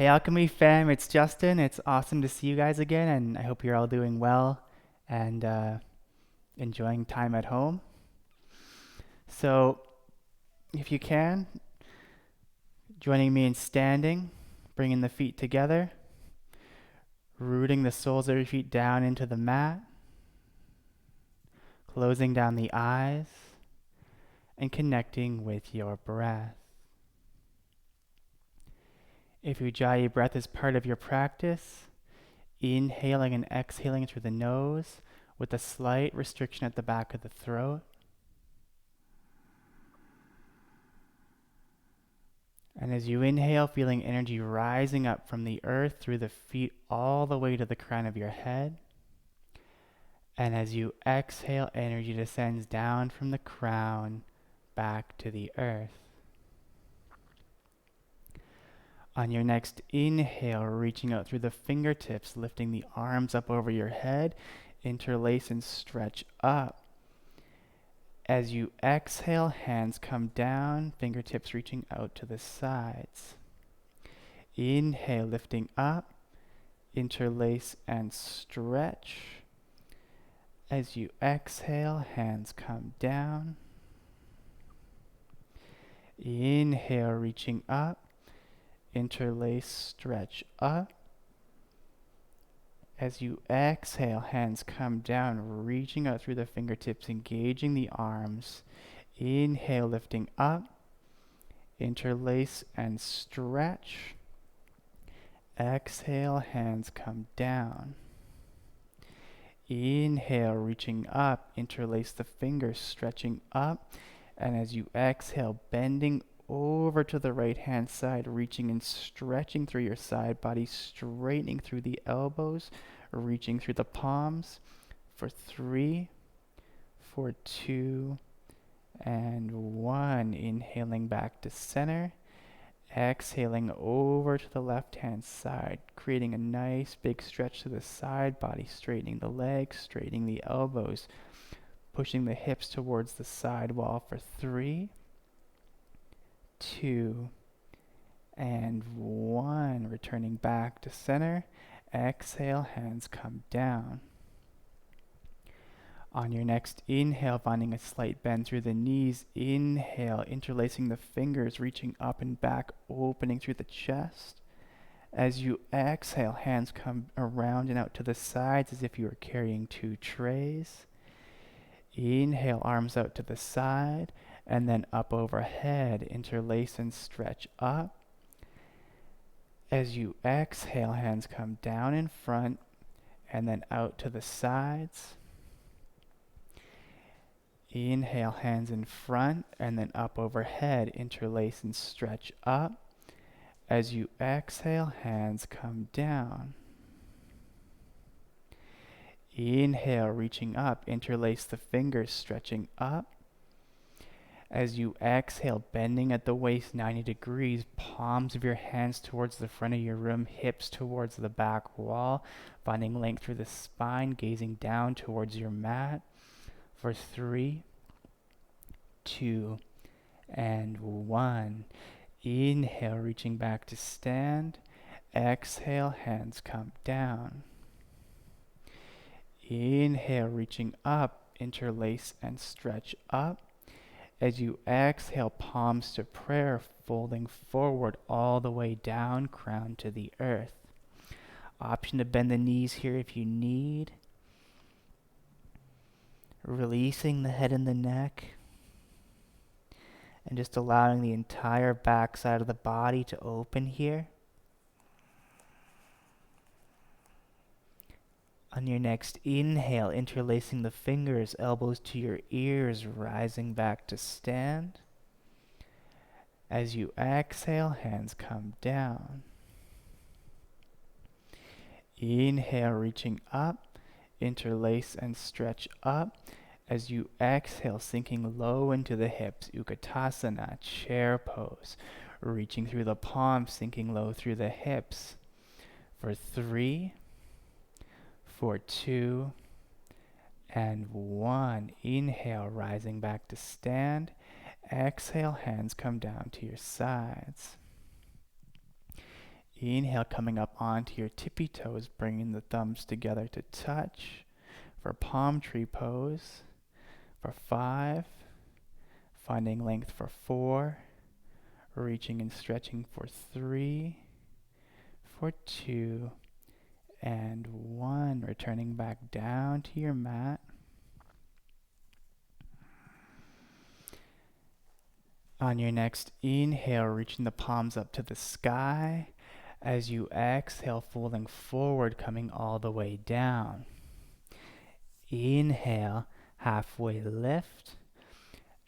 Hey Alchemy fam, it's Justin. It's awesome to see you guys again, and I hope you're all doing well and enjoying time at home. So, if you can, joining me in standing, bringing the feet together, rooting the soles of your feet down into the mat, closing down the eyes, and connecting with your breath. If Ujjayi breath is part of your practice, inhaling and exhaling through the nose with a slight restriction at the back of the throat. And as you inhale, feeling energy rising up from the earth through the feet all the way to the crown of your head. And as you exhale, energy descends down from the crown back to the earth. On your next inhale, reaching out through the fingertips, lifting the arms up over your head, interlace and stretch up. As you exhale, hands come down, fingertips reaching out to the sides. Inhale, lifting up, interlace and stretch. As you exhale, hands come down. Inhale, reaching up, interlace, stretch up. As you exhale, hands come down, reaching out through the fingertips, engaging the arms. Inhale, lifting up, interlace and stretch. Exhale, hands come down. Inhale, reaching up, interlace the fingers, stretching up. And as you exhale, bending over to the right hand side, reaching and stretching through your side body, straightening through the elbows, reaching through the palms for 3, for 2, and 1. Inhaling back to center. Exhaling over to the left hand side, creating a nice big stretch to the side body, straightening the legs, straightening the elbows, pushing the hips towards the side wall for 3, 2, and 1. Returning back to center. Exhale, hands come down. On your next inhale, finding a slight bend through the knees. Inhale, interlacing the fingers, reaching up and back, opening through the chest. As you exhale, hands come around and out to the sides as if you were carrying 2 trays. Inhale, arms out to the side, and then up overhead. Interlace and stretch up. As you exhale, hands come down in front, and then out to the sides. Inhale, hands in front, and then up overhead. Interlace and stretch up. As you exhale, hands come down. Inhale, reaching up, interlace the fingers, stretching up. As you exhale, bending at the waist 90 degrees, palms of your hands towards the front of your room, hips towards the back wall, finding length through the spine, gazing down towards your mat. For 3, 2, and 1. Inhale, reaching back to stand. Exhale, hands come down. Inhale, reaching up, interlace and stretch up. As you exhale, palms to prayer, folding forward all the way down, crown to the earth. Option to bend the knees here if you need. Releasing the head and the neck, and just allowing the entire back side of the body to open here. On your next inhale, interlacing the fingers, elbows to your ears, rising back to stand. As you exhale, hands come down. Inhale, reaching up, interlace and stretch up. As you exhale, sinking low into the hips, Utkatasana, chair pose. Reaching through the palms, sinking low through the hips. For 3, for 2, and 1. Inhale, rising back to stand. Exhale, hands come down to your sides. Inhale, coming up onto your tippy toes, bringing the thumbs together to touch for palm tree pose for 5, finding length for 4, reaching and stretching for 3, for 2, and 1. Returning back down to your mat. On your next inhale, reaching the palms up to the sky. As you exhale, folding forward, coming all the way down. Inhale, halfway lift.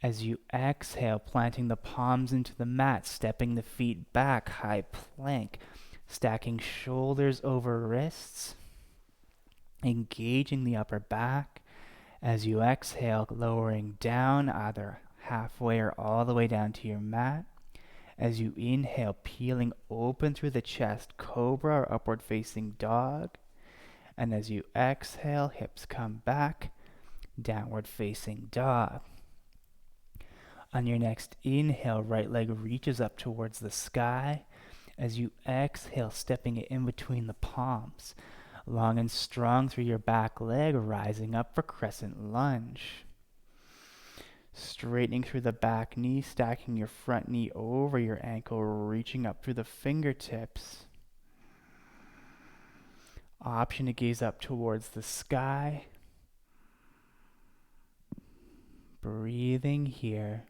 As you exhale, planting the palms into the mat, stepping the feet back, high plank, stacking shoulders over wrists, engaging the upper back. As you exhale, lowering down, either halfway or all the way down to your mat. As you inhale, peeling open through the chest, cobra or upward facing dog. And as you exhale, hips come back, downward facing dog. On your next inhale, right leg reaches up towards the sky. As you exhale, stepping it in between the palms. Long and strong through your back leg, rising up for crescent lunge. Straightening through the back knee, stacking your front knee over your ankle, reaching up through the fingertips. Option to gaze up towards the sky. Breathing here.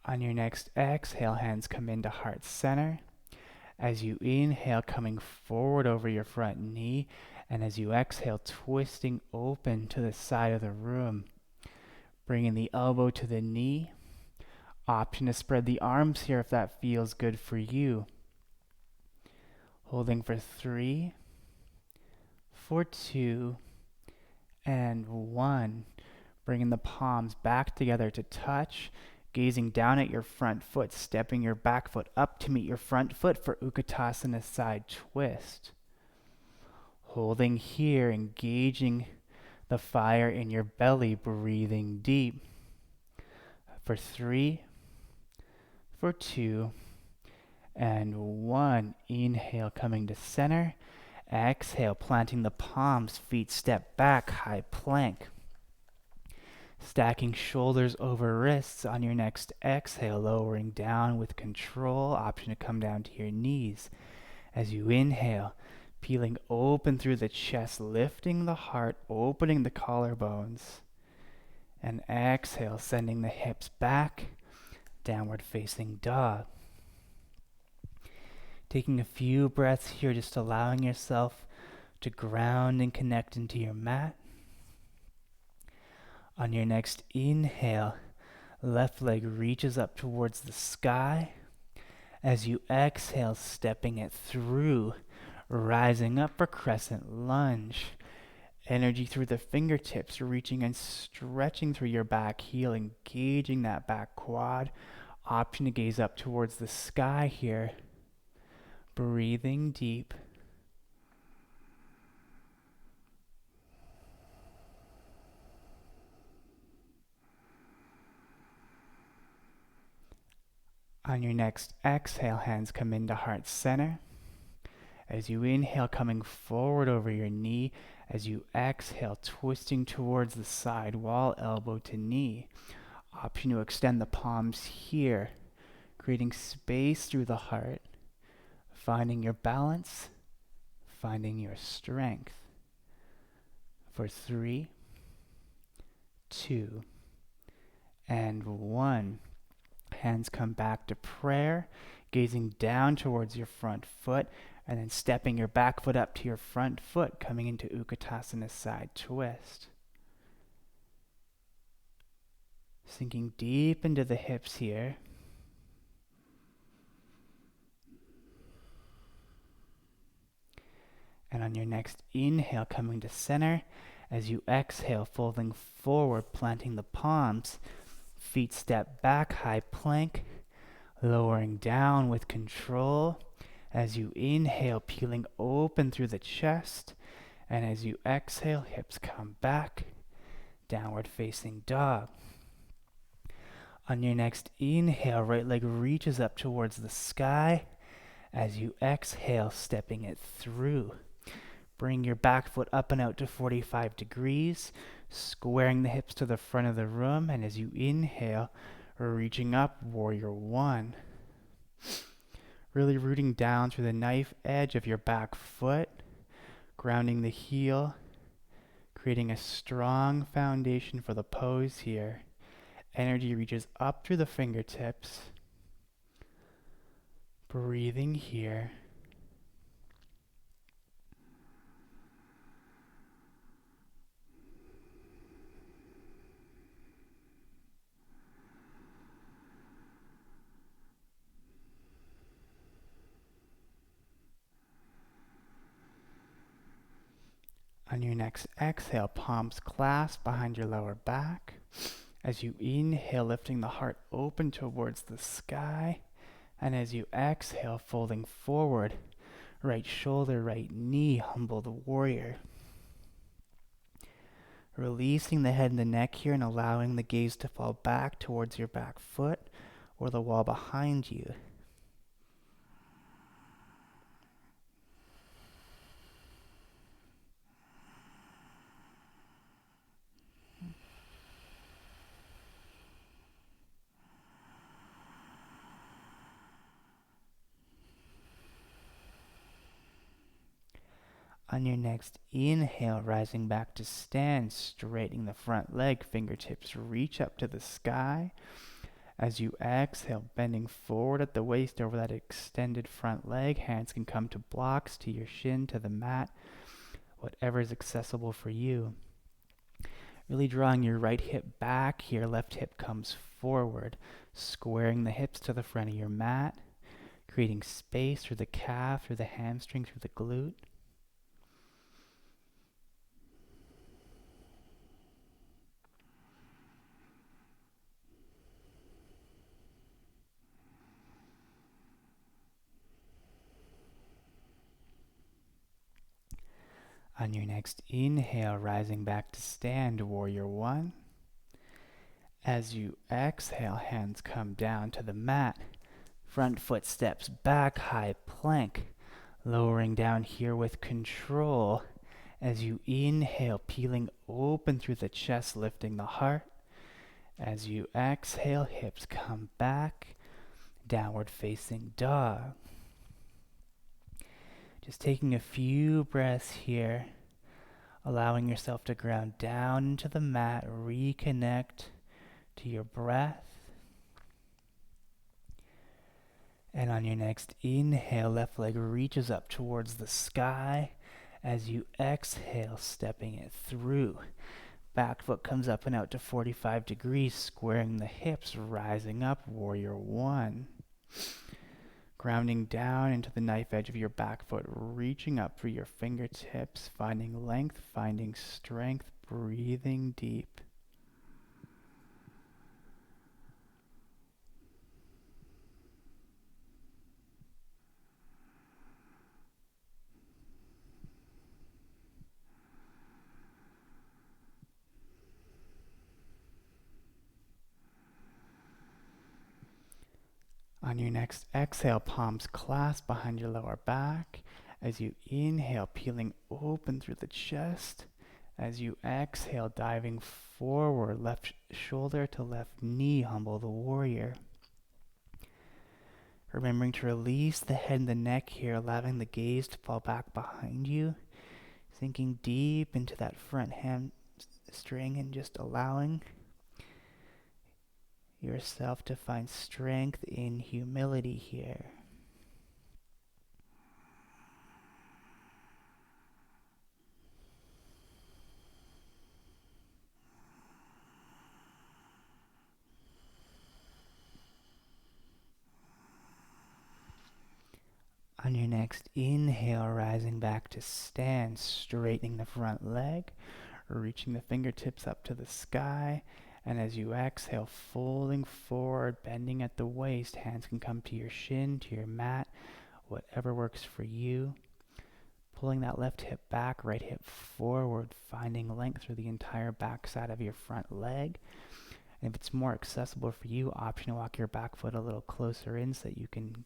On your next exhale, hands come into heart center. As you inhale, coming forward over your front knee. And as you exhale, twisting open to the side of the room. Bringing the elbow to the knee. Option to spread the arms here if that feels good for you. Holding for 3, for 2, and 1. Bringing the palms back together to touch. Gazing down at your front foot, stepping your back foot up to meet your front foot for Utkatasana side twist. Holding here, engaging the fire in your belly, breathing deep. For 3, for 2, and 1. Inhale, coming to center. Exhale, planting the palms, feet step back, high plank. Stacking shoulders over wrists. On your next exhale, lowering down with control. Option to come down to your knees. As you inhale, peeling open through the chest, lifting the heart, opening the collarbones. And exhale, sending the hips back, downward facing dog. Taking a few breaths here, just allowing yourself to ground and connect into your mat. On your next inhale, left leg reaches up towards the sky. As you exhale, stepping it through, rising up for crescent lunge. Energy through the fingertips, reaching and stretching through your back heel, engaging that back quad. Option to gaze up towards the sky here. Breathing deep. On your next exhale, hands come into heart center. As you inhale, coming forward over your knee. As you exhale, twisting towards the side wall, elbow to knee. Option to extend the palms here, creating space through the heart. Finding your balance, finding your strength. For 3, 2, and 1. Hands come back to prayer, gazing down towards your front foot, and then stepping your back foot up to your front foot, coming into Utkatasana side twist. Sinking deep into the hips here. And on your next inhale, coming to center. As you exhale, folding forward, planting the palms. Feet step back, high plank, lowering down with control. As you inhale, peeling open through the chest. And as you exhale, hips come back, downward facing dog. On your next inhale, right leg reaches up towards the sky. As you exhale, stepping it through. Bring your back foot up and out to 45 degrees, squaring the hips to the front of the room. And as you inhale, reaching up, warrior one. Really rooting down through the knife edge of your back foot, grounding the heel, creating a strong foundation for the pose here. Energy reaches up through the fingertips. Breathing here. On your next exhale, palms clasp behind your lower back. As you inhale, lifting the heart open towards the sky. And as you exhale, folding forward, right shoulder, right knee, humble the warrior. Releasing the head and the neck here and allowing the gaze to fall back towards your back foot or the wall behind you. On your next inhale, rising back to stand, straightening the front leg, fingertips reach up to the sky. As you exhale, bending forward at the waist over that extended front leg, hands can come to blocks, to your shin, to the mat, whatever is accessible for you. Really drawing your right hip back here, left hip comes forward, squaring the hips to the front of your mat, creating space through the calf, through the hamstring, through the glute. On your next inhale, rising back to stand, warrior one. As you exhale, hands come down to the mat. Front foot steps back, high plank. Lowering down here with control. As you inhale, peeling open through the chest, lifting the heart. As you exhale, hips come back. Downward facing dog. Just taking a few breaths here, allowing yourself to ground down into the mat, reconnect to your breath. And on your next inhale, left leg reaches up towards the sky. As you exhale, stepping it through. Back foot comes up and out to 45 degrees, squaring the hips, rising up, warrior one. Grounding down into the knife edge of your back foot, reaching up through your fingertips, finding length, finding strength, breathing deep. On your next exhale, palms clasp behind your lower back. As you inhale, peeling open through the chest. As you exhale, diving forward, left shoulder to left knee, humble the warrior. Remembering to release the head and the neck here, allowing the gaze to fall back behind you. Sinking deep into that front hamstring and just allowing yourself to find strength in humility here. On your next inhale, rising back to stand, straightening the front leg, reaching the fingertips up to the sky. And as you exhale, folding forward, bending at the waist, hands can come to your shin, to your mat, whatever works for you. Pulling that left hip back, right hip forward, finding length through the entire back side of your front leg. And if it's more accessible for you, option to walk your back foot a little closer in so that you can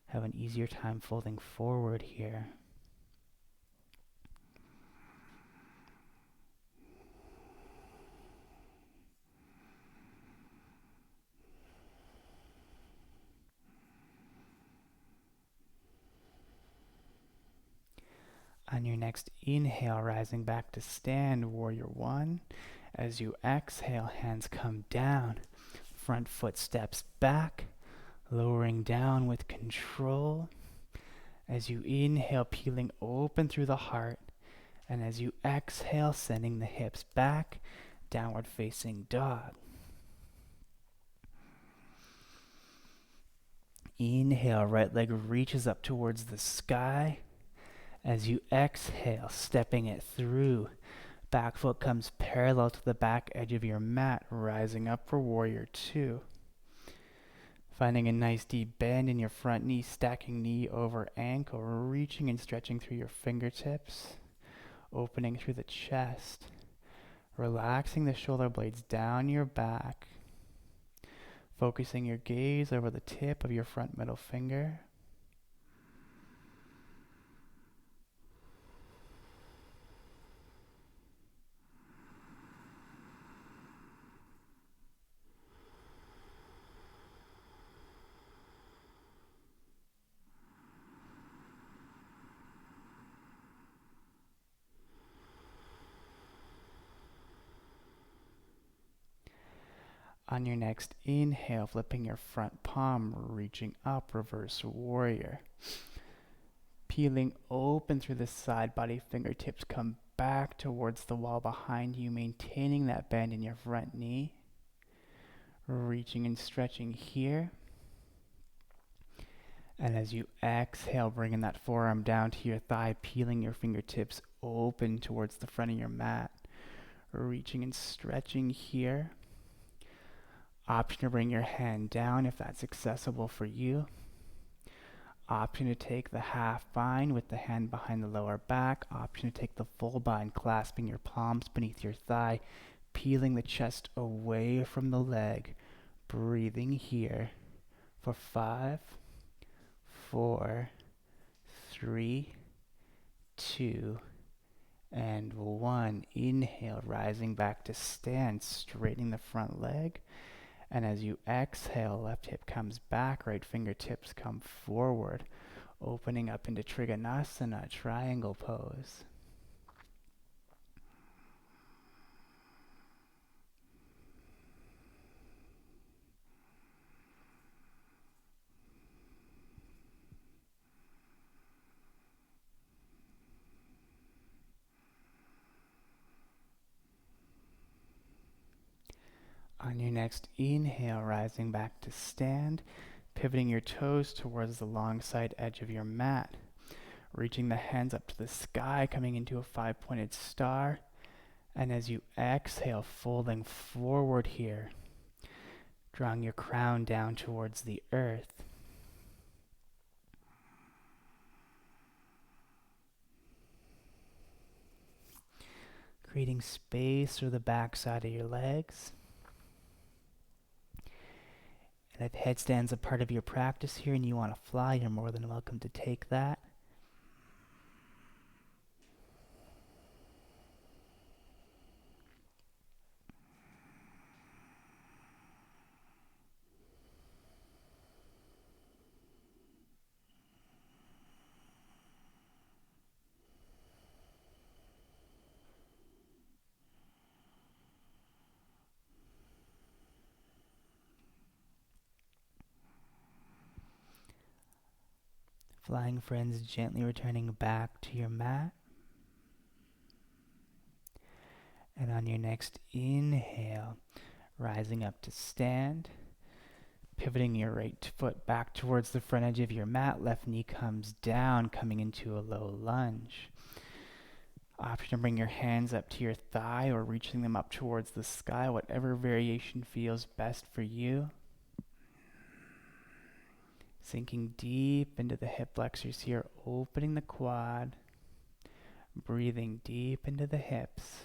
have an easier time folding forward here. On your next inhale, rising back to stand, warrior one. As you exhale, hands come down, front foot steps back, lowering down with control. As you inhale, peeling open through the heart, and as you exhale, sending the hips back, downward facing dog. Inhale, right leg reaches up towards the sky. As you exhale, stepping it through, back foot comes parallel to the back edge of your mat, rising up for warrior two. Finding a nice deep bend in your front knee, stacking knee over ankle, reaching and stretching through your fingertips, opening through the chest, relaxing the shoulder blades down your back, focusing your gaze over the tip of your front middle finger. On your next inhale, flipping your front palm, reaching up, reverse warrior. Peeling open through the side body, fingertips come back towards the wall behind you, maintaining that bend in your front knee. Reaching and stretching here. And as you exhale, bringing that forearm down to your thigh, peeling your fingertips open towards the front of your mat. Reaching and stretching here. Option to bring your hand down if that's accessible for you. Option to take the half bind with the hand behind the lower back. Option to take the full bind, clasping your palms beneath your thigh, peeling the chest away from the leg. Breathing here for 5, 4, 3, 2, and 1. Inhale, rising back to stand, straightening the front leg. And as you exhale, left hip comes back, right fingertips come forward, opening up into Trikonasana, triangle pose. On your next inhale, rising back to stand, pivoting your toes towards the long side edge of your mat, reaching the hands up to the sky, coming into a 5-pointed star. And as you exhale, folding forward here, drawing your crown down towards the earth. Creating space through the back side of your legs. And if headstand's a part of your practice here and you want to fly, you're more than welcome to take that. Flying friends, gently returning back to your mat. And on your next inhale, rising up to stand, pivoting your right foot back towards the front edge of your mat, left knee comes down, coming into a low lunge. Option to bring your hands up to your thigh or reaching them up towards the sky, whatever variation feels best for you. Sinking deep into the hip flexors here, opening the quad, breathing deep into the hips.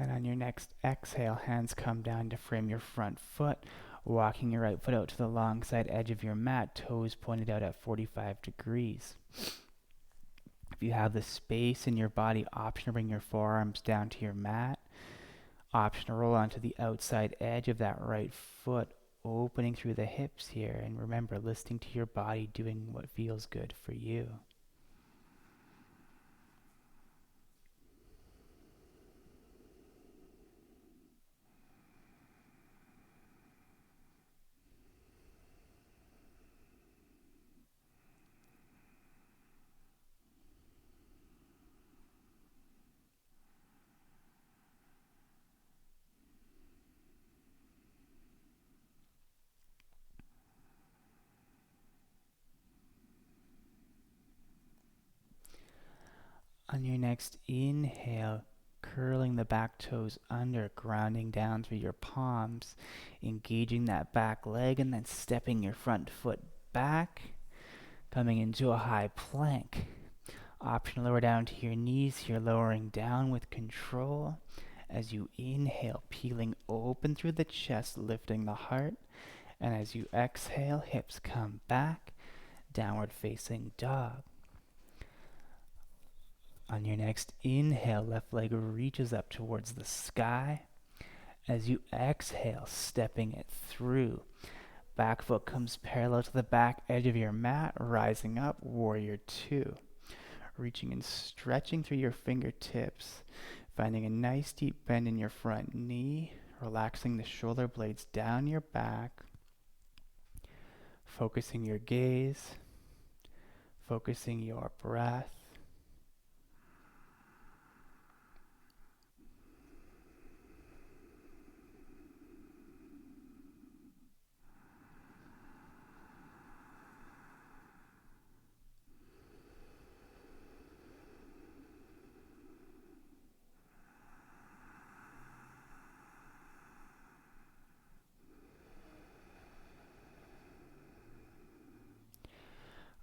And on your next exhale, hands come down to frame your front foot, walking your right foot out to the long side edge of your mat, toes pointed out at 45 degrees. If you have the space in your body, option to bring your forearms down to your mat. Option to roll onto the outside edge of that right foot, opening through the hips here. And remember, listening to your body, doing what feels good for you. On your next inhale, curling the back toes under, grounding down through your palms, engaging that back leg, and then stepping your front foot back, coming into a high plank. Option to lower down to your knees here, lowering down with control. As you inhale, peeling open through the chest, lifting the heart. And as you exhale, hips come back, downward facing dog. On your next inhale, left leg reaches up towards the sky. As you exhale, stepping it through. Back foot comes parallel to the back edge of your mat, rising up, warrior two. Reaching and stretching through your fingertips, finding a nice deep bend in your front knee, relaxing the shoulder blades down your back, focusing your gaze, focusing your breath.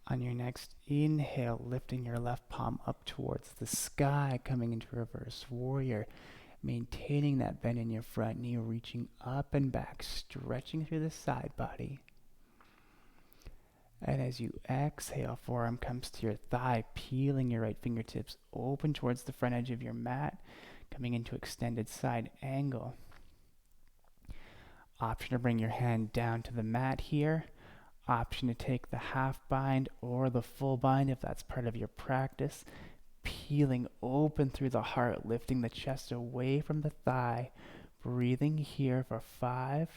On your next inhale, lifting your left palm up towards the sky, coming into reverse warrior, maintaining that bend in your front knee, reaching up and back, stretching through the side body. And as you exhale, forearm comes to your thigh, peeling your right fingertips open towards the front edge of your mat, coming into extended side angle. Option to bring your hand down to the mat here. Option to take the half bind or the full bind if that's part of your practice. Peeling open through the heart, lifting the chest away from the thigh. Breathing here for 5,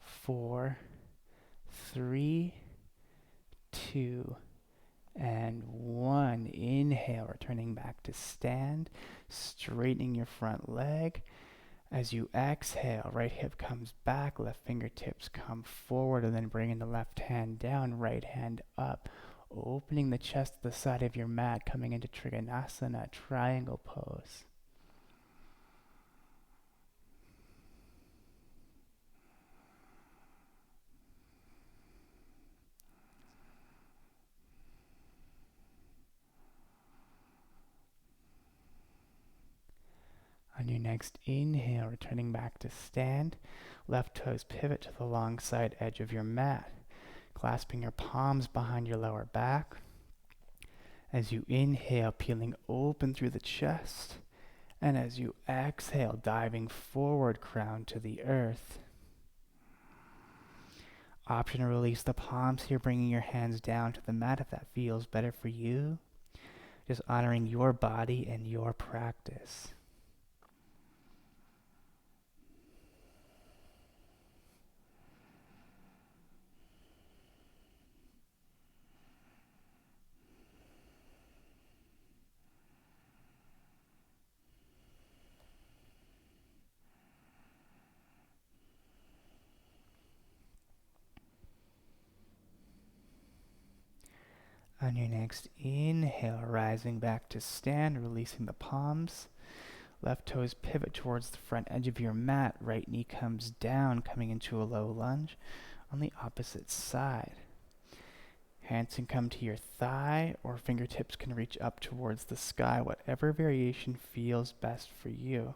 4, 3, 2, and 1. Inhale, returning back to stand, straightening your front leg. As you exhale, right hip comes back, left fingertips come forward, and then bringing the left hand down, right hand up, opening the chest to the side of your mat, coming into Trikonasana, triangle pose. On your next inhale, returning back to stand, left toes pivot to the long side edge of your mat, clasping your palms behind your lower back. As you inhale, peeling open through the chest, and as you exhale, diving forward, crown to the earth. Option to release the palms here, bringing your hands down to the mat if that feels better for you. Just honoring your body and your practice. On your next inhale, rising back to stand, releasing the palms. Left toes pivot towards the front edge of your mat. Right knee comes down, coming into a low lunge on the opposite side. Hands can come to your thigh, or fingertips can reach up towards the sky, whatever variation feels best for you.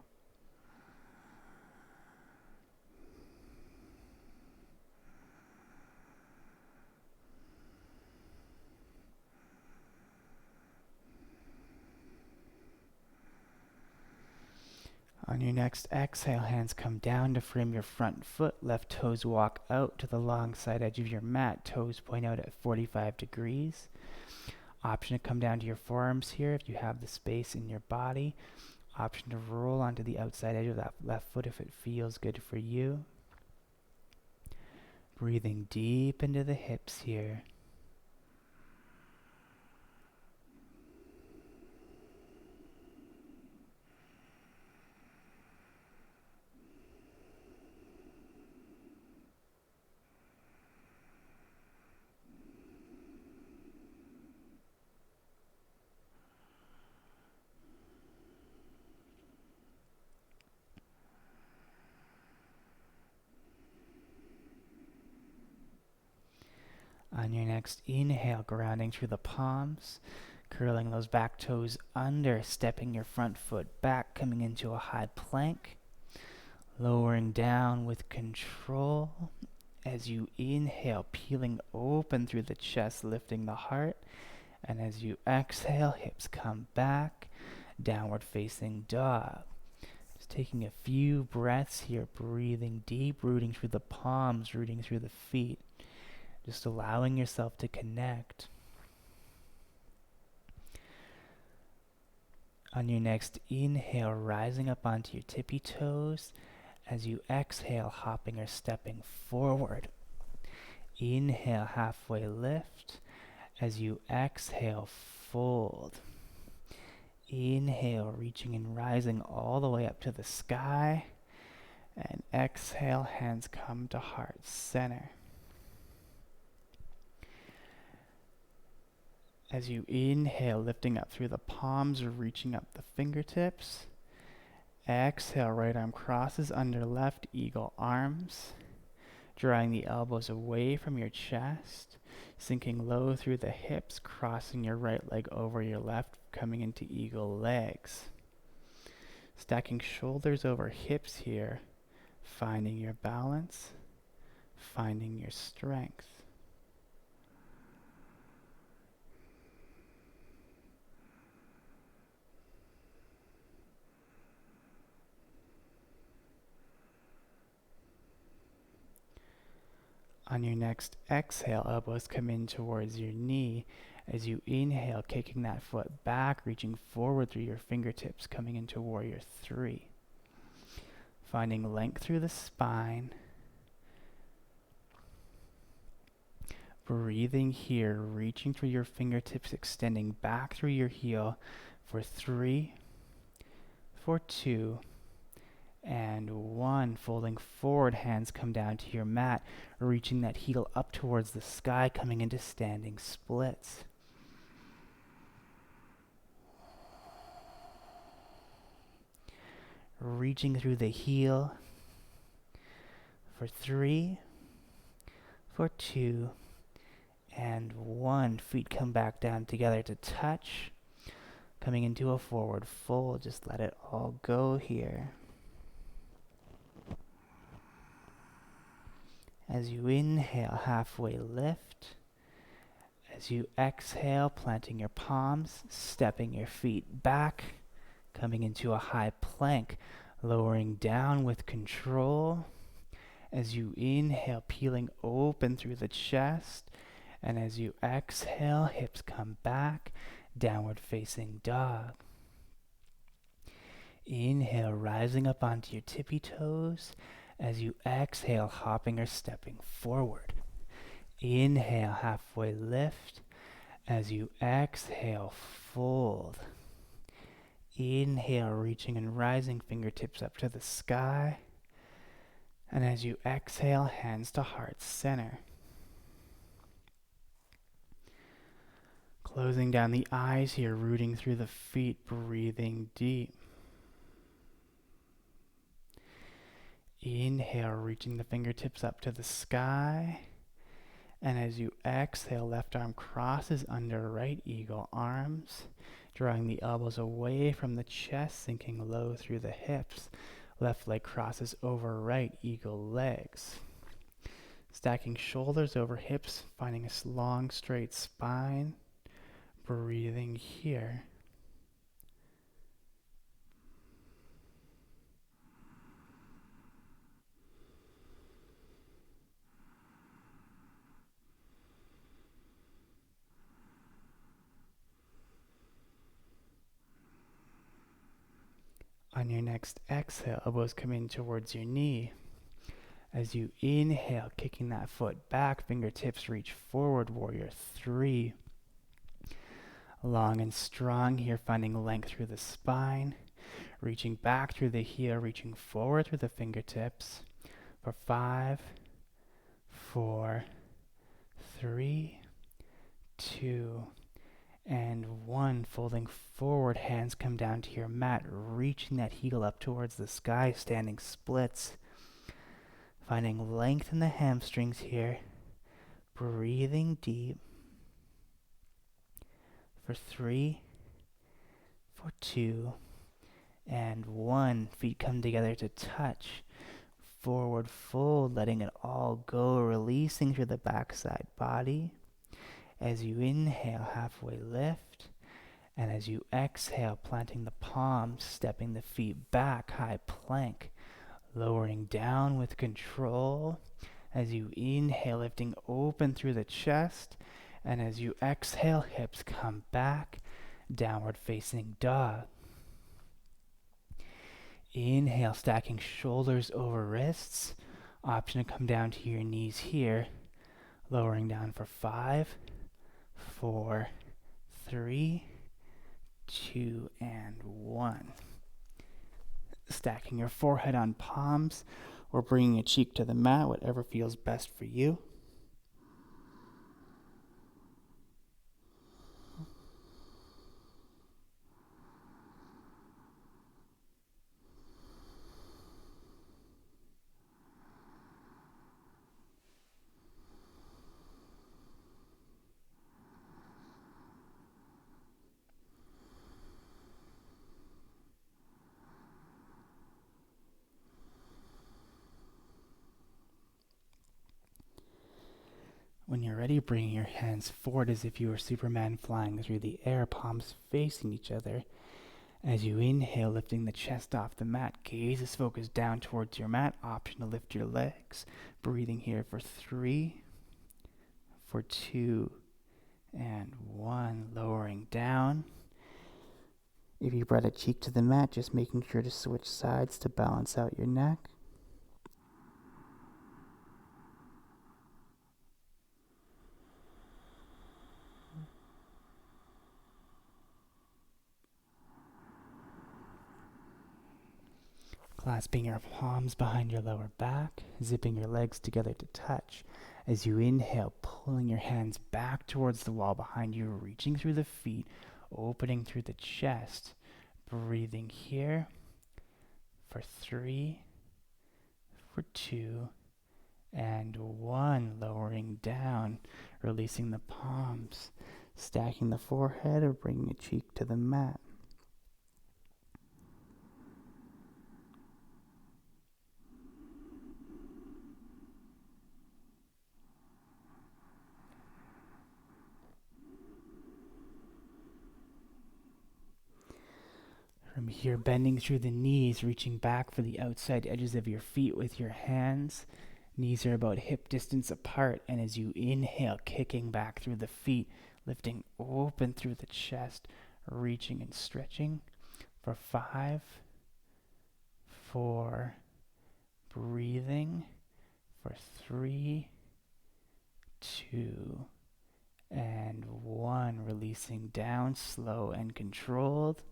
On your next exhale, hands come down to frame your front foot. Left toes walk out to the long side edge of your mat. Toes point out at 45 degrees. Option to come down to your forearms here if you have the space in your body. Option to roll onto the outside edge of that left foot if it feels good for you. Breathing deep into the hips here. On your next inhale, grounding through the palms, curling those back toes under, stepping your front foot back, coming into a high plank, lowering down with control as you inhale, peeling open through the chest, lifting the heart, and as you exhale, hips come back, downward facing dog. Just taking a few breaths here, breathing deep, rooting through the palms, rooting through the feet. Just allowing yourself to connect. On your next inhale, rising up onto your tippy toes. As you exhale, hopping or stepping forward. Inhale, halfway lift. As you exhale, fold. Inhale, reaching and rising all the way up to the sky. And exhale, hands come to heart center. As you inhale, lifting up through the palms or reaching up the fingertips. Exhale, right arm crosses under left, eagle arms. Drawing the elbows away from your chest. Sinking low through the hips, crossing your right leg over your left, coming into eagle legs. Stacking shoulders over hips here. Finding your balance. Finding your strength. On your next exhale, elbows come in towards your knee. As you inhale, kicking that foot back, reaching forward through your fingertips, coming into warrior 3. Finding length through the spine. Breathing here, reaching through your fingertips, extending back through your heel for 3, for 2, and 1. Folding forward, hands come down to your mat, reaching that heel up towards the sky, coming into standing splits. Reaching through the heel for 3, for 2, and 1. Feet come back down together to touch, coming into a forward fold. Just let it all go here. As you inhale, halfway lift. As you exhale, planting your palms, stepping your feet back, coming into a high plank, lowering down with control. As you inhale, peeling open through the chest. And as you exhale, hips come back, downward facing dog. Inhale, rising up onto your tippy toes. As you exhale, hopping or stepping forward. Inhale, halfway lift. As you exhale, fold. Inhale, reaching and rising, fingertips up to the sky. And as you exhale, hands to heart center. Closing down the eyes here, rooting through the feet, breathing deep. Inhale, reaching the fingertips up to the sky. And as you exhale, left arm crosses under right eagle arms. Drawing the elbows away from the chest, sinking low through the hips. Left leg crosses over right eagle legs. Stacking shoulders over hips, finding a long straight spine. Breathing here. On your next exhale, elbows come in towards your knee. As you inhale, kicking that foot back, fingertips reach forward, warrior 3. Long and strong here, finding length through the spine. Reaching back through the heel, reaching forward through the fingertips. For 5, 4, 3, 2, and 1. Folding forward, hands come down to your mat, reaching that heel up towards the sky, standing splits. Finding length in the hamstrings here. Breathing deep. For 3, for 2, and 1. Feet come together to touch. Forward fold, letting it all go, releasing through the backside body. As you inhale, halfway lift. And as you exhale, planting the palms, stepping the feet back, high plank. Lowering down with control. As you inhale, lifting open through the chest. And as you exhale, hips come back. Downward facing dog. Inhale, stacking shoulders over wrists. Option to come down to your knees here. Lowering down for 5, 4, 3, 2, and 1. Stacking your forehead on palms or bringing a cheek to the mat, whatever feels best for you. When you're ready, bring your hands forward as if you were Superman flying through the air, palms facing each other. As you inhale, lifting the chest off the mat, gaze is focused down towards your mat. Option to lift your legs. Breathing here for 3, for 2, and 1. Lowering down. If you brought a cheek to the mat, just making sure to switch sides to balance out your neck. Clasping your palms behind your lower back, zipping your legs together to touch. As you inhale, pulling your hands back towards the wall behind you, reaching through the feet, opening through the chest. Breathing here for 3, for 2, and 1. Lowering down, releasing the palms, stacking the forehead or bringing a cheek to the mat. From here, bending through the knees, reaching back for the outside edges of your feet with your hands. Knees are about hip distance apart, and as you inhale, kicking back through the feet, lifting open through the chest, reaching and stretching for 5, 4, breathing for 3, 2, and 1. Releasing down, slow and controlled.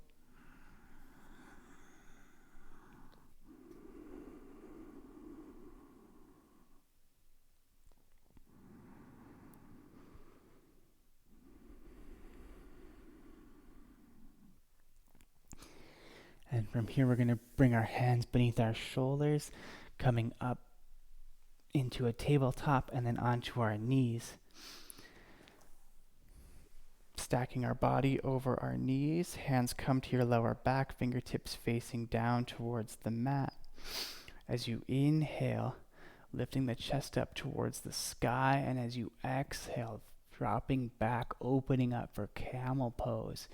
And from here, we're going to bring our hands beneath our shoulders, coming up into a tabletop and then onto our knees. Stacking our body over our knees, hands come to your lower back, fingertips facing down towards the mat. As you inhale, lifting the chest up towards the sky, and as you exhale, dropping back, opening up for camel pose.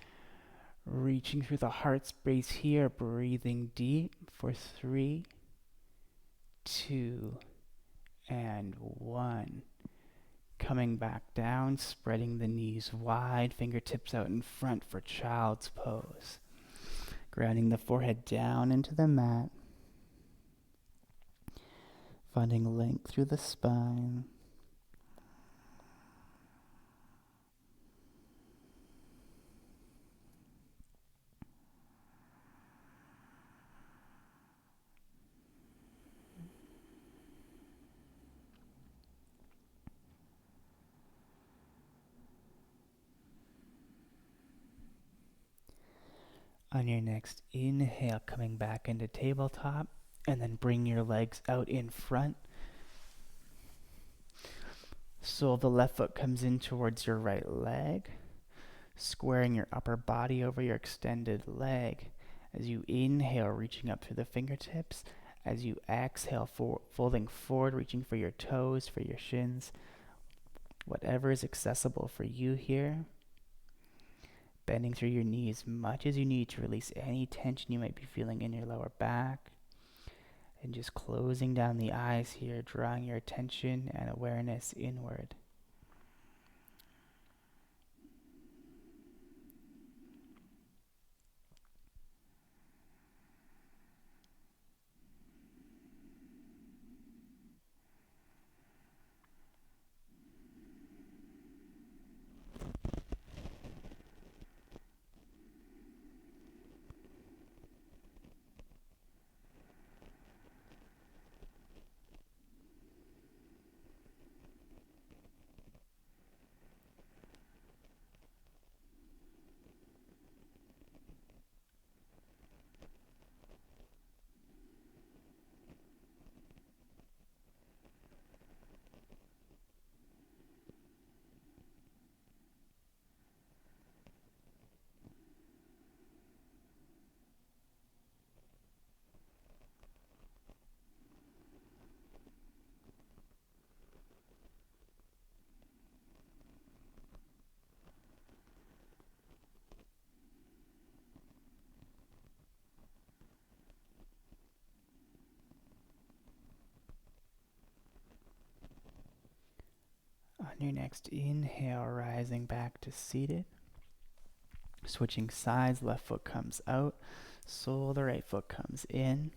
Reaching through the heart space here, breathing deep for 3, 2, and 1. Coming back down, spreading the knees wide, fingertips out in front for child's pose. Grounding the forehead down into the mat. Finding length through the spine. On your next inhale, coming back into tabletop, and then bring your legs out in front. Sole of the left foot comes in towards your right leg, squaring your upper body over your extended leg. As you inhale, reaching up through the fingertips. As you exhale, folding forward, reaching for your toes, for your shins, whatever is accessible for you here. Bending through your knees as much as you need to release any tension you might be feeling in your lower back. And just closing down the eyes here, drawing your attention and awareness inward. On your next inhale, rising back to seated. Switching sides, left foot comes out, sole of the right foot comes in.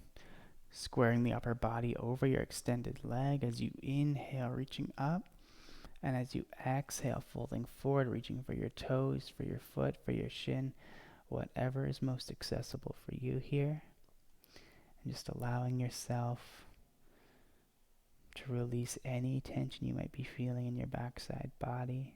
Squaring the upper body over your extended leg as you inhale, reaching up. And as you exhale, folding forward, reaching for your toes, for your foot, for your shin, whatever is most accessible for you here. And just allowing yourself to release any tension you might be feeling in your backside body.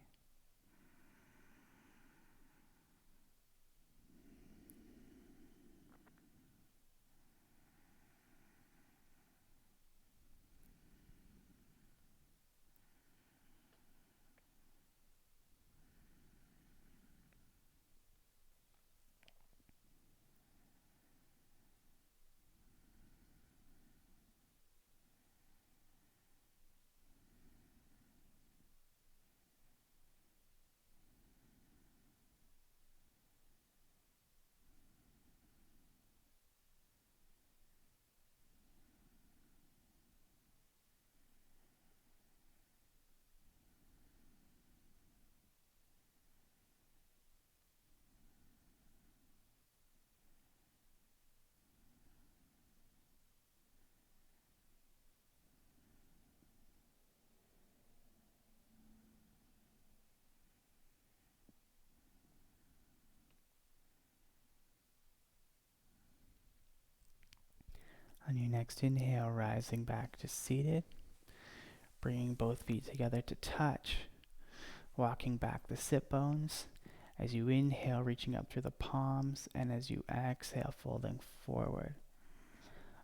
On your next inhale, rising back to seated, bringing both feet together to touch, walking back the sit bones. As you inhale, reaching up through the palms, and as you exhale, folding forward.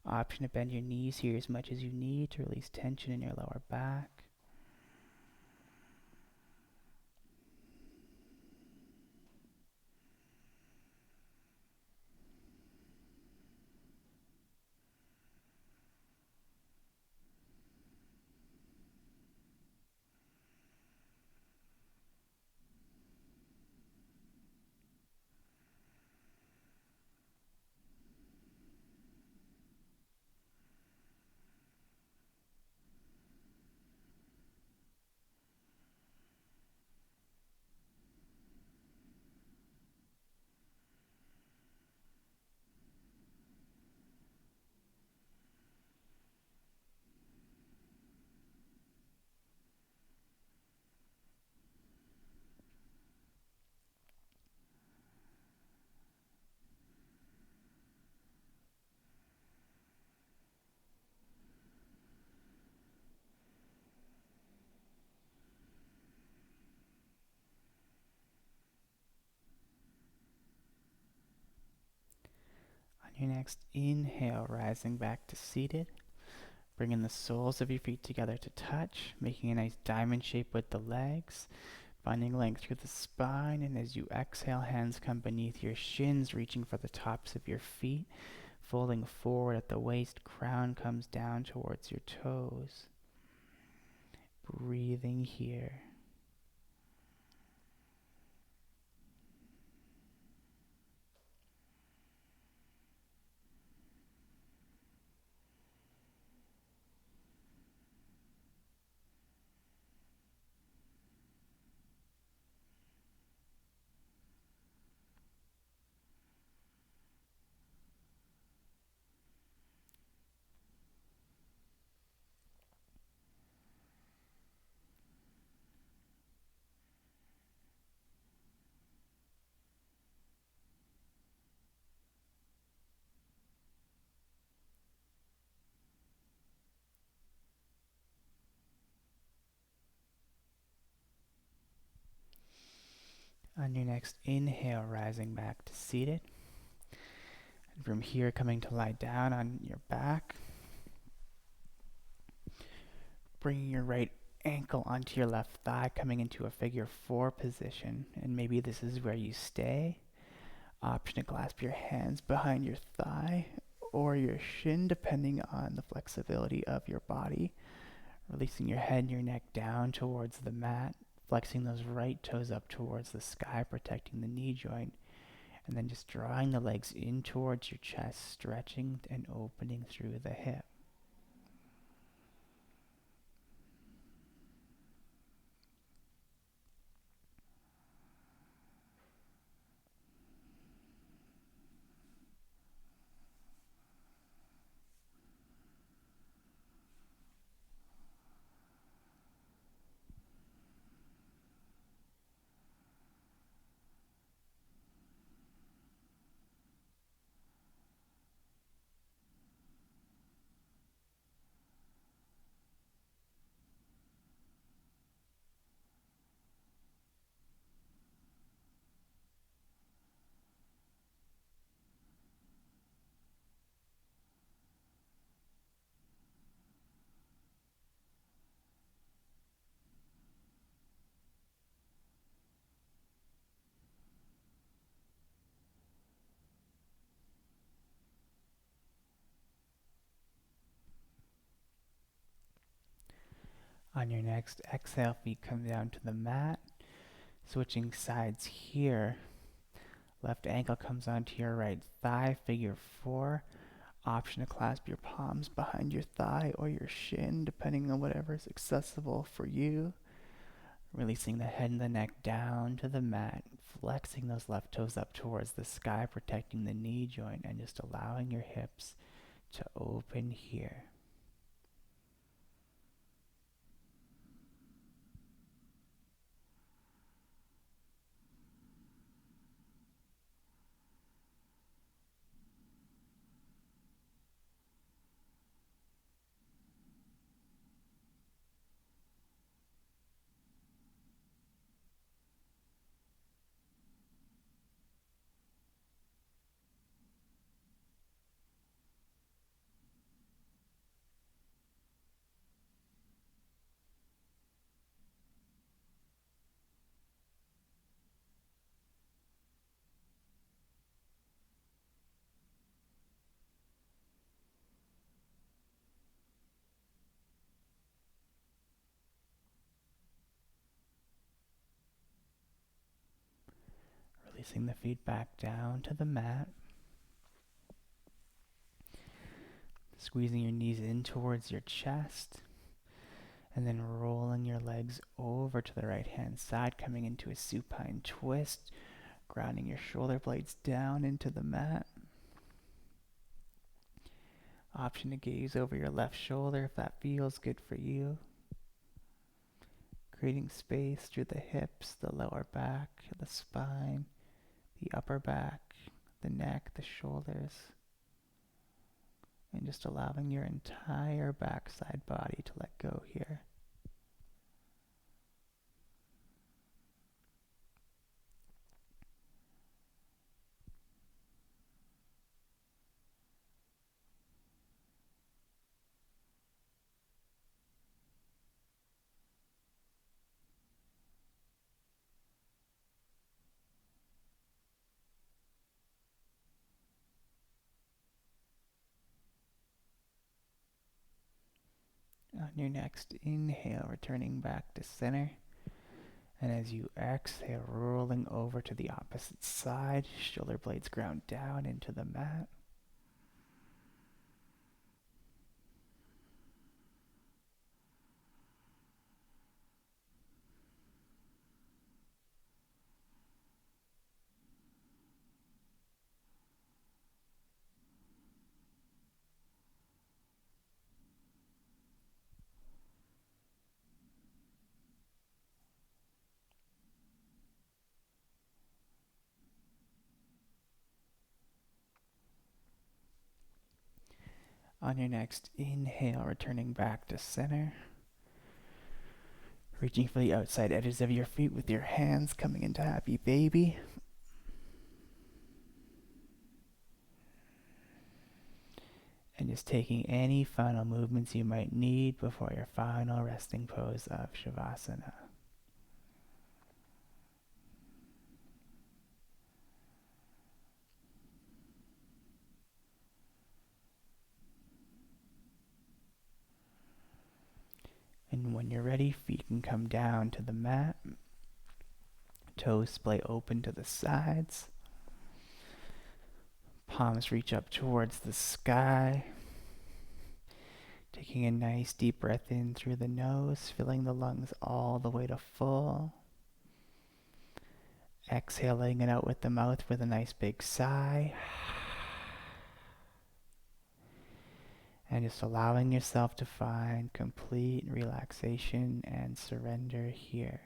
Option to bend your knees here as much as you need to release tension in your lower back. Your next inhale, rising back to seated. Bringing the soles of your feet together to touch, making a nice diamond shape with the legs. Finding length through the spine, and as you exhale, hands come beneath your shins, reaching for the tops of your feet. Folding forward at the waist, crown comes down towards your toes. Breathing here. On your next inhale, rising back to seated. And from here, coming to lie down on your back. Bringing your right ankle onto your left thigh, coming into a figure 4 position. And maybe this is where you stay. Option to clasp your hands behind your thigh or your shin, depending on the flexibility of your body. Releasing your head and your neck down towards the mat. Flexing those right toes up towards the sky, protecting the knee joint. And then just drawing the legs in towards your chest, stretching and opening through the hip. On your next exhale, feet come down to the mat. Switching sides here. Left ankle comes onto your right thigh, figure 4. Option to clasp your palms behind your thigh or your shin, depending on whatever is accessible for you. Releasing the head and the neck down to the mat, flexing those left toes up towards the sky, protecting the knee joint, and just allowing your hips to open here. Releasing the feet back down to the mat. Squeezing your knees in towards your chest. And then rolling your legs over to the right hand side, coming into a supine twist. Grounding your shoulder blades down into the mat. Option to gaze over your left shoulder if that feels good for you. Creating space through the hips, the lower back, the spine, the upper back, the neck, the shoulders. And just allowing your entire backside body to let go here. On your next inhale, returning back to center. And as you exhale, rolling over to the opposite side, shoulder blades ground down into the mat. On your next inhale, returning back to center. Reaching for the outside edges of your feet with your hands, coming into happy baby. And just taking any final movements you might need before your final resting pose of Shavasana. And when you're ready, feet can come down to the mat. Toes splay open to the sides. Palms reach up towards the sky. Taking a nice deep breath in through the nose, filling the lungs all the way to full. Exhaling it out with the mouth with a nice big sigh. And just allowing yourself to find complete relaxation and surrender here.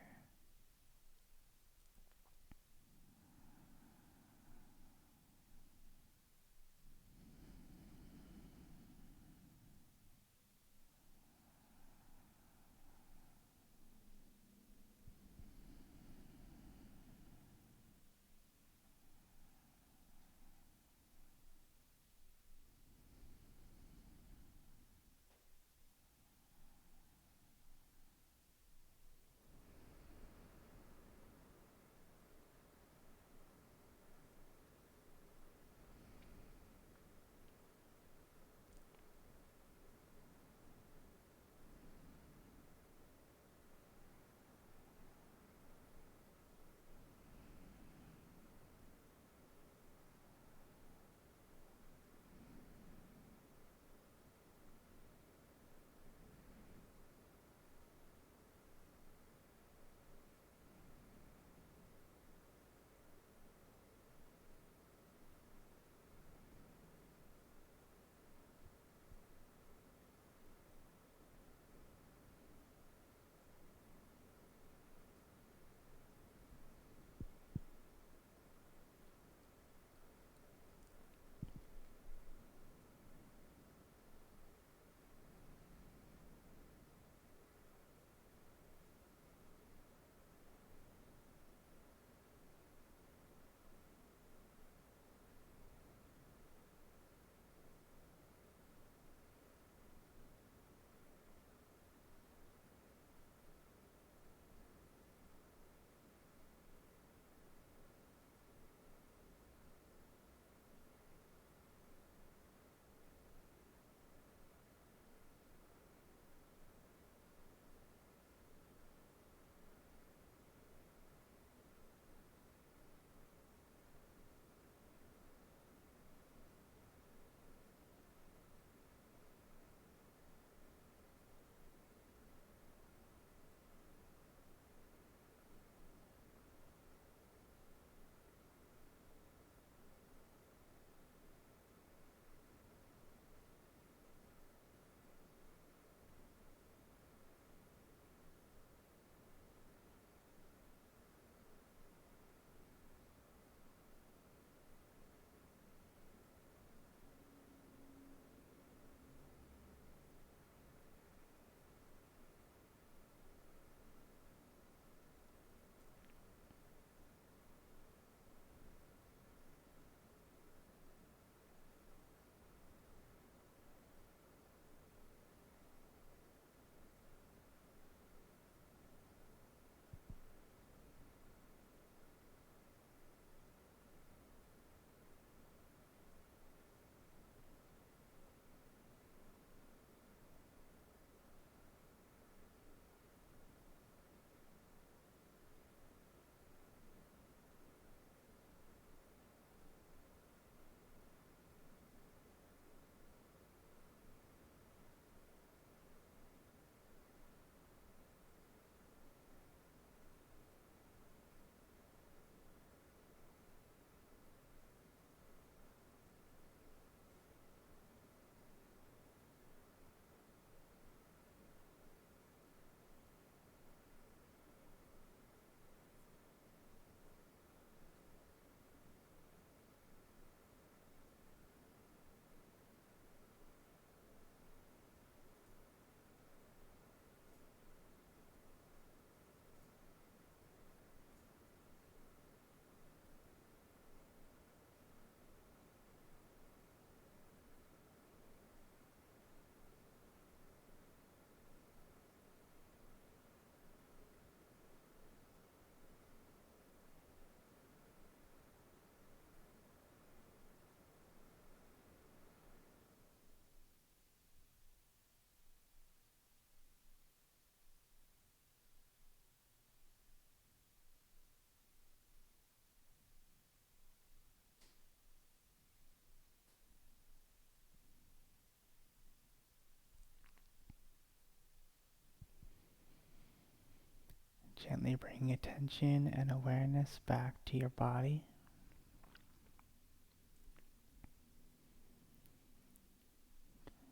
Gently bringing attention and awareness back to your body.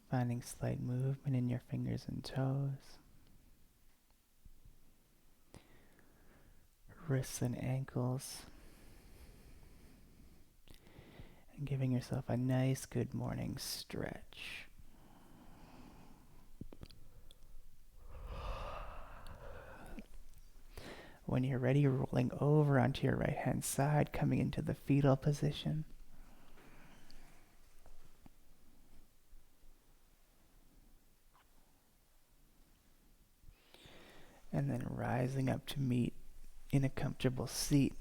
Finding slight movement in your fingers and toes, wrists and ankles, and giving yourself a nice good morning stretch. When you're ready, rolling over onto your right hand side, coming into the fetal position. And then rising up to meet in a comfortable seat.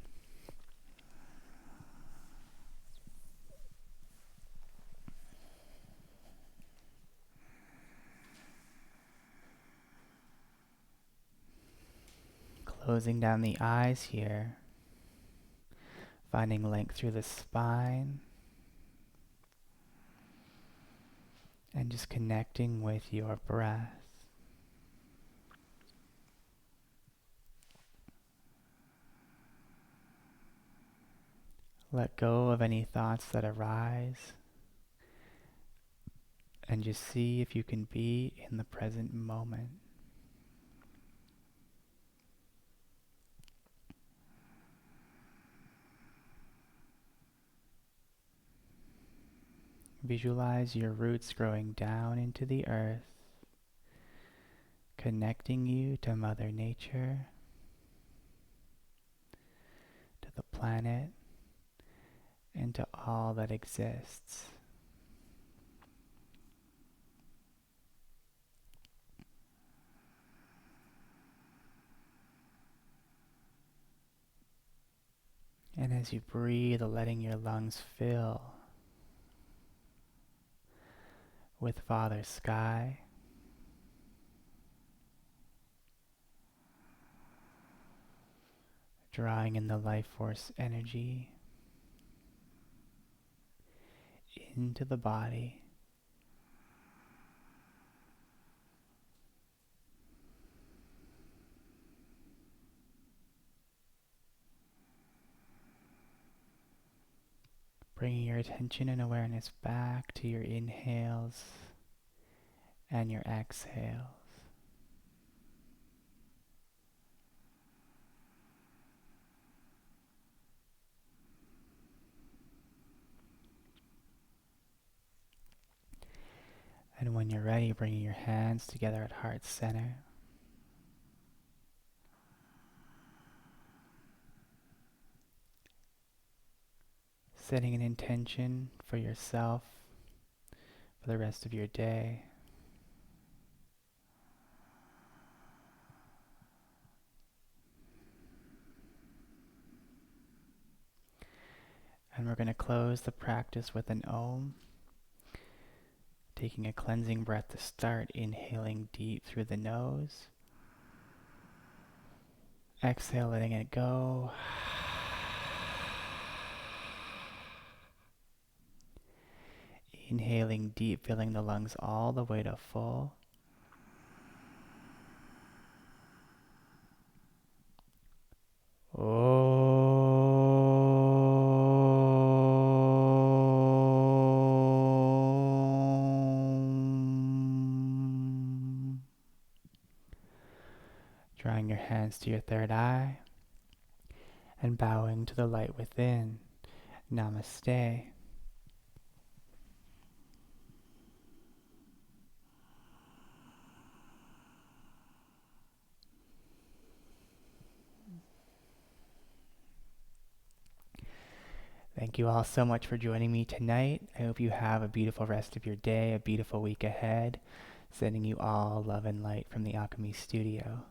Closing down the eyes here, finding length through the spine, and just connecting with your breath. Let go of any thoughts that arise, and just see if you can be in the present moment. Visualize your roots growing down into the earth, connecting you to Mother Nature, to the planet, and to all that exists. And as you breathe, letting your lungs fill with Father Sky, drawing in the life force energy into the body. Bringing your attention and awareness back to your inhales and your exhales. And when you're ready, bringing your hands together at heart center. Setting an intention for yourself for the rest of your day. And we're going to close the practice with an Om. Taking a cleansing breath to start, inhaling deep through the nose. Exhale, letting it go. Inhaling deep, filling the lungs all the way to full. Drawing your hands to your third eye and bowing to the light within. Namaste. Thank you all so much for joining me tonight. I hope you have a beautiful rest of your day, a beautiful week ahead. Sending you all love and light from the Alchemy Studio.